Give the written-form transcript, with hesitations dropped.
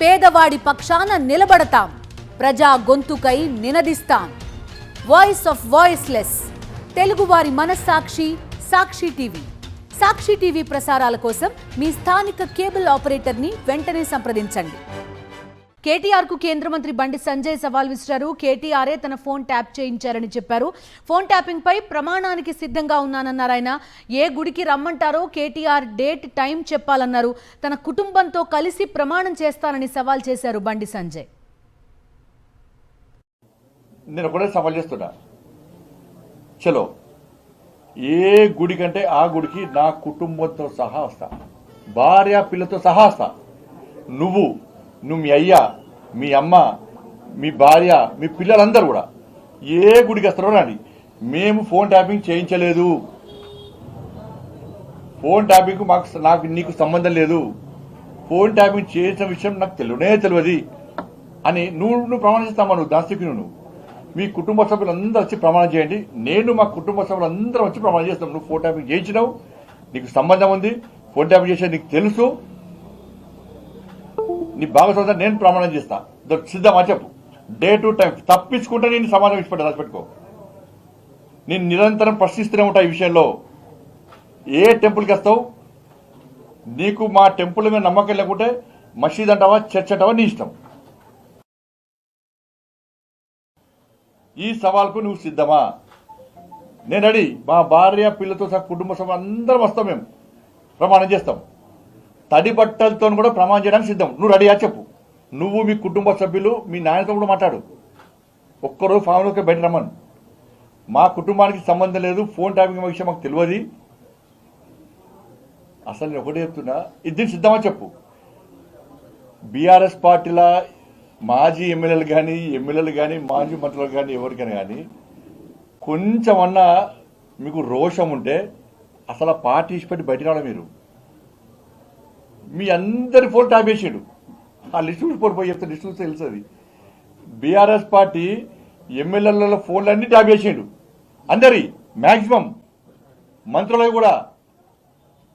పేదవాడి పక్షాన నిలబడతాం, ప్రజా గొంతుకై నినదిస్తాం. వాయిస్ ఆఫ్ వాయిస్లెస్, తెలుగువారి మనస్సాక్షి, సాక్షి టీవీ. సాక్షి టీవీ ప్రసారాల కోసం మీ స్థానిక కేబుల్ ఆపరేటర్ని వెంటనే సంప్రదించండి. కేటీఆర్ కు కేంద్ర మంత్రి బండి సంజయ్ సవాల్ విసిరారు. కేటీఆరే తన ఫోన్ ట్యాప్ చేయించారని చెప్పారు. ఫోన్ ట్యాపింగ్ పై ప్రమాణానికి సిద్ధంగా ఉన్నానన్నారు ఆయన. ఏ గుడికి రమ్మంటారో కేటీఆర్ డేట్, టైం చెప్పాలన్నారు. తన కుటుంబంతో కలిసి ప్రమాణం చేస్తానని సవాల్ చేశారు బండి సంజయ్. నేను ఒకటే సవాల్ చేస్తున్నా, చలో ఏ గుడి కంటే ఆ గుడికి నా కుటుంబంతో సహా వస్తా, భార్య పిల్లతో సహా వస్తా. నువ్వు మీ అయ్య, మీ అమ్మ, మీ భార్య, మీ పిల్లలందరూ కూడా ఏ గుడికి వస్తారో రాండి. మేము ఫోన్ ట్యాపింగ్ చేయించలేదు. ఫోన్ ట్యాపింగ్ నాకు నీకు సంబంధం లేదు. ఫోన్ ట్యాపింగ్ చేసిన విషయం నాకు తెలియదు అని నువ్వు ప్రమాణం చేస్తామా? నువ్వు దాస్తికి నువ్వు మీ కుటుంబ సభ్యులందరూ వచ్చి ప్రమాణం చేయండి. నేను మా కుటుంబ సభ్యులందరం వచ్చి ప్రమాణం చేస్తాం. నువ్వు ఫోన్ ట్యాపింగ్ చేయించినావు, నీకు సంబంధం ఉంది, ఫోన్ ట్యాపింగ్ చేసేది నీకు తెలుసు, నీ భాగస్వామ్యం నేను ప్రమాణం చేస్తా. సిద్ధమా చెప్పు, డే టు టైం. తప్పించుకుంటే నేను సమాధానం ఇచ్చిపెట్టా, రాసిపెట్టుకో. నేను నిరంతరం ప్రశ్నిస్తూనే ఉంటా ఈ విషయంలో. ఏ టెంపుల్కి వస్తావు, నీకు మా టెంపుల్ మీద నమ్మకం లేకుంటే మసీద్ అంటావా, చర్చ్ అంటావా, నీ ఇష్టం. ఈ సవాల్కు నువ్వు సిద్ధమా? నేను రెడీ. మా భార్య పిల్లలతో సహా కుటుంబ సభ్యులు అందరం వస్తాం, మేము ప్రమాణం చేస్తాం. తడి బట్టలతో కూడా ప్రమాణం చేయడానికి సిద్ధం. నువ్వు రెడీయా చెప్పు. నువ్వు మీ కుటుంబ సభ్యులు మీ నాయనతో కూడా మాట్లాడు. ఒక్కరోజు ఫామ్లోకి బయట రమ్మను. మా కుటుంబానికి సంబంధం లేదు, ఫోన్ ట్యాపింగ్ విషయం మాకు తెలియదు. అసలు నేను ఒకటే చెప్తున్నా, ఇది సిద్ధమా చెప్పు. బీఆర్ఎస్ పార్టీల మాజీ ఎమ్మెల్యేలు కానీ మాజీ మంత్రులు కానీ ఎవరికైనా కానీ కొంచెమన్నా మీకు రోషం ఉంటే అసలు ఆ పార్టీ ఇచ్చిపెట్టి బయట రావడం. మీరు మీ అందరి ఫోన్ ట్యాప్ చేసాడు. ఆ లిస్టు చూసిపోయి చెప్తే లిస్టు చూస్తే తెలుస్తుంది. బీఆర్ఎస్ పార్టీ ఎమ్మెల్యేల ఫోన్లన్నీ ట్యాప్ చేసాడు, అందరి మ్యాక్సిమం మంత్రులవి కూడా.